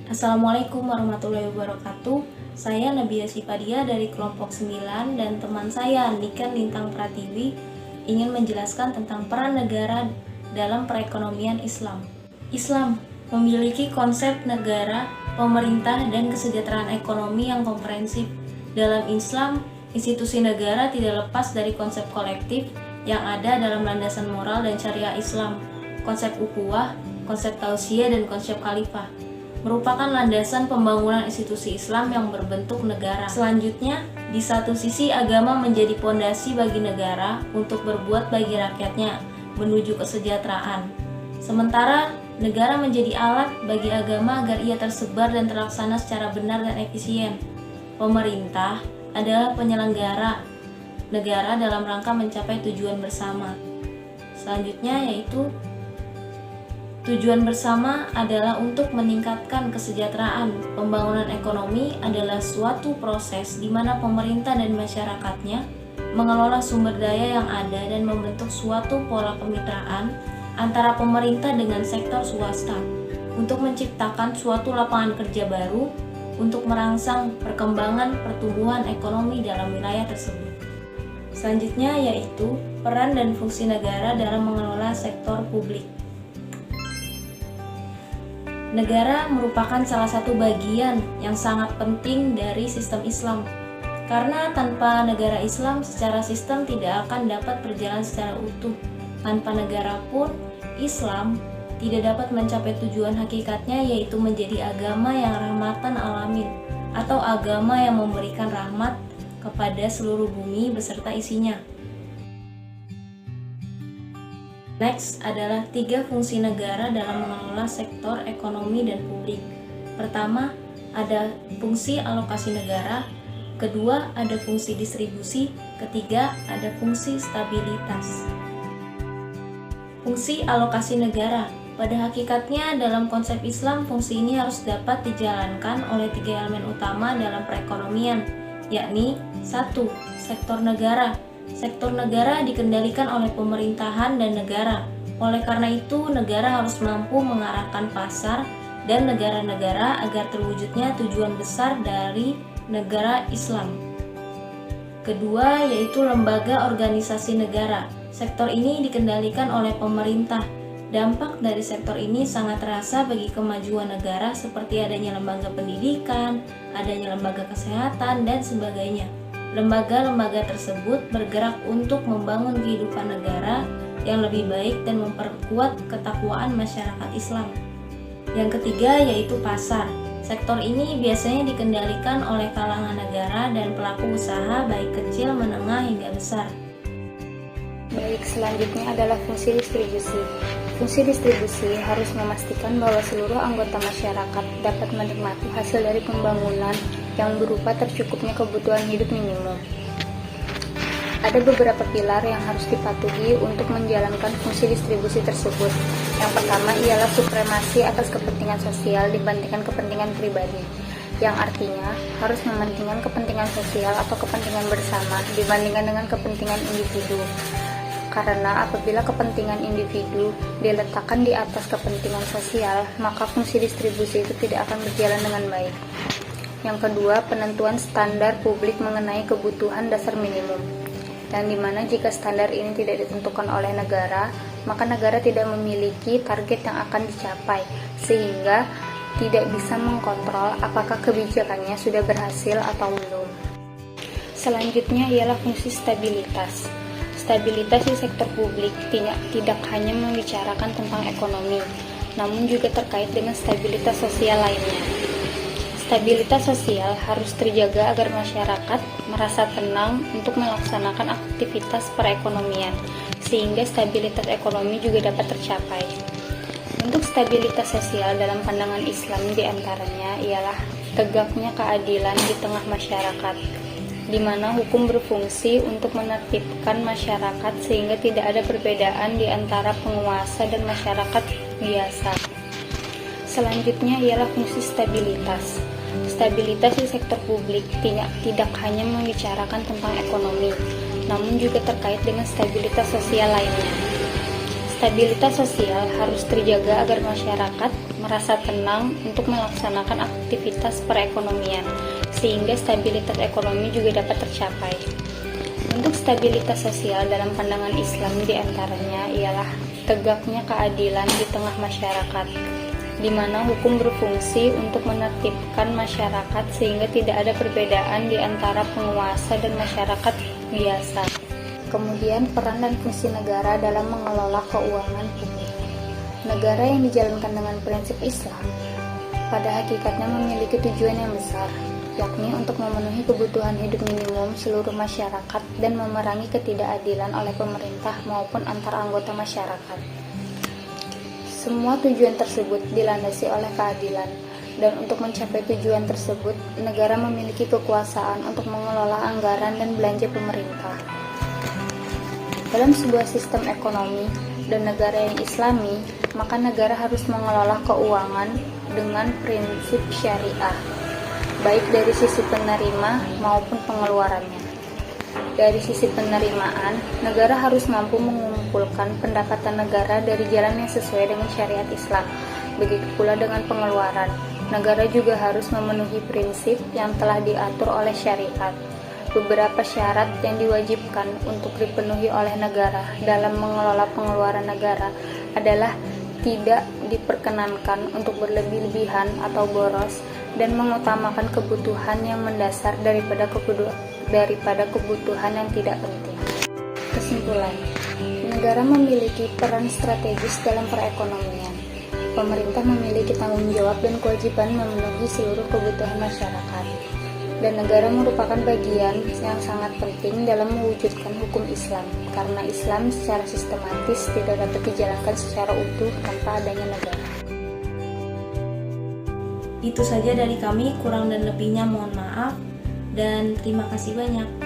Assalamualaikum warahmatullahi wabarakatuh. Saya Nabila Sipadia dari kelompok 9 dan teman saya Niken Lintang Pratiwi ingin menjelaskan tentang peran negara dalam perekonomian Islam. Islam memiliki konsep negara, pemerintah, dan kesejahteraan ekonomi yang komprehensif. Dalam Islam, institusi negara tidak lepas dari konsep kolektif yang ada dalam landasan moral dan syariah Islam, konsep ukhuwah, konsep tausiah, dan konsep khalifah merupakan landasan pembangunan institusi Islam yang berbentuk negara. Selanjutnya, di satu sisi agama menjadi pondasi bagi negara untuk berbuat bagi rakyatnya menuju kesejahteraan. Sementara negara menjadi alat bagi agama agar ia tersebar dan terlaksana secara benar dan efisien. Pemerintah adalah penyelenggara negara dalam rangka mencapai tujuan bersama. Selanjutnya yaitu tujuan bersama adalah untuk meningkatkan kesejahteraan. Pembangunan ekonomi adalah suatu proses di mana pemerintah dan masyarakatnya mengelola sumber daya yang ada dan membentuk suatu pola kemitraan antara pemerintah dengan sektor swasta untuk menciptakan suatu lapangan kerja baru untuk merangsang perkembangan pertumbuhan ekonomi dalam wilayah tersebut. Selanjutnya yaitu peran dan fungsi negara dalam mengelola sektor publik. Negara merupakan salah satu bagian yang sangat penting dari sistem Islam. Karena tanpa negara Islam secara sistem tidak akan dapat berjalan secara utuh. Tanpa negara pun, Islam tidak dapat mencapai tujuan hakikatnya, yaitu menjadi agama yang rahmatan alamin atau agama yang memberikan rahmat kepada seluruh bumi beserta isinya. Next adalah 3 fungsi negara dalam mengelola sektor ekonomi dan publik. Pertama, ada fungsi alokasi negara. Kedua, ada fungsi distribusi. Ketiga, ada fungsi stabilitas. Fungsi alokasi negara. Pada hakikatnya, dalam konsep Islam, fungsi ini harus dapat dijalankan oleh 3 elemen utama dalam perekonomian, yakni 1. Sektor negara. Sektor negara dikendalikan oleh pemerintahan dan negara. Oleh karena itu, negara harus mampu mengarahkan pasar dan negara-negara agar terwujudnya tujuan besar dari negara Islam. Kedua, yaitu lembaga organisasi negara. Sektor ini dikendalikan oleh pemerintah. Dampak dari sektor ini sangat terasa bagi kemajuan negara seperti adanya lembaga pendidikan, adanya lembaga kesehatan, dan sebagainya. Lembaga-lembaga tersebut bergerak untuk membangun kehidupan negara yang lebih baik dan memperkuat ketakwaan masyarakat Islam. Yang ketiga yaitu pasar. Sektor ini biasanya dikendalikan oleh kalangan negara dan pelaku usaha baik kecil, menengah, hingga besar. Baik, selanjutnya adalah fungsi distribusi. Fungsi distribusi harus memastikan bahwa seluruh anggota masyarakat dapat menikmati hasil dari pembangunan yang berupa tercukupnya kebutuhan hidup minimum. Ada beberapa pilar yang harus dipatuhi untuk menjalankan fungsi distribusi tersebut. Yang pertama ialah supremasi atas kepentingan sosial dibandingkan kepentingan pribadi, yang artinya harus mementingkan kepentingan sosial atau kepentingan bersama dibandingkan dengan kepentingan individu. Karena apabila kepentingan individu diletakkan di atas kepentingan sosial, maka fungsi distribusi itu tidak akan berjalan dengan baik. Yang kedua, penentuan standar publik mengenai kebutuhan dasar minimum, yang dimana jika standar ini tidak ditentukan oleh negara, maka negara tidak memiliki target yang akan dicapai, sehingga tidak bisa mengkontrol apakah kebijakannya sudah berhasil atau belum. Selanjutnya ialah fungsi stabilitas. Stabilitas di sektor publik tidak hanya membicarakan tentang ekonomi, namun juga terkait dengan stabilitas sosial lainnya. Stabilitas sosial harus terjaga agar masyarakat merasa tenang untuk melaksanakan aktivitas perekonomian, sehingga stabilitas ekonomi juga dapat tercapai. Untuk stabilitas sosial dalam pandangan Islam diantaranya ialah tegaknya keadilan di tengah masyarakat, di mana hukum berfungsi untuk menertibkan masyarakat sehingga tidak ada perbedaan di antara penguasa dan masyarakat biasa. Selanjutnya ialah fungsi stabilitas. Stabilitas di sektor publik tidak hanya membicarakan tentang ekonomi, namun juga terkait dengan stabilitas sosial lainnya. Stabilitas sosial harus terjaga agar masyarakat merasa tenang untuk melaksanakan aktivitas perekonomian, sehingga stabilitas ekonomi juga dapat tercapai. Untuk stabilitas sosial dalam pandangan Islam diantaranya ialah tegaknya keadilan di tengah masyarakat, di mana hukum berfungsi untuk menertibkan masyarakat sehingga tidak ada perbedaan di antara penguasa dan masyarakat biasa. Kemudian peran dan fungsi negara dalam mengelola keuangan publik. Negara yang dijalankan dengan prinsip Islam pada hakikatnya memiliki tujuan yang besar, yakni untuk memenuhi kebutuhan hidup minimum seluruh masyarakat dan memerangi ketidakadilan oleh pemerintah maupun antar anggota masyarakat. Semua tujuan tersebut dilandasi oleh keadilan, dan untuk mencapai tujuan tersebut, negara memiliki kekuasaan untuk mengelola anggaran dan belanja pemerintah. Dalam sebuah sistem ekonomi dan negara yang islami, maka negara harus mengelola keuangan dengan prinsip syariah, baik dari sisi penerima maupun pengeluarannya. Dari sisi penerimaan, negara harus mampu mengumpulkan pendapatan negara dari jalan yang sesuai dengan syariat Islam. Begitu pula dengan pengeluaran, negara juga harus memenuhi prinsip yang telah diatur oleh syariat. Beberapa syarat yang diwajibkan untuk dipenuhi oleh negara dalam mengelola pengeluaran negara adalah tidak diperkenankan untuk berlebih-lebihan atau boros dan mengutamakan kebutuhan yang mendasar daripada kebutuhan yang tidak penting. Kesimpulan, negara memiliki peran strategis dalam perekonomian. Pemerintah memiliki tanggung jawab dan kewajiban memenuhi seluruh kebutuhan masyarakat. Dan negara merupakan bagian yang sangat penting dalam mewujudkan hukum Islam, karena Islam secara sistematis tidak dapat dijalankan secara utuh tanpa adanya negara. Itu saja dari kami, kurang dan lebihnya mohon maaf, dan terima kasih banyak.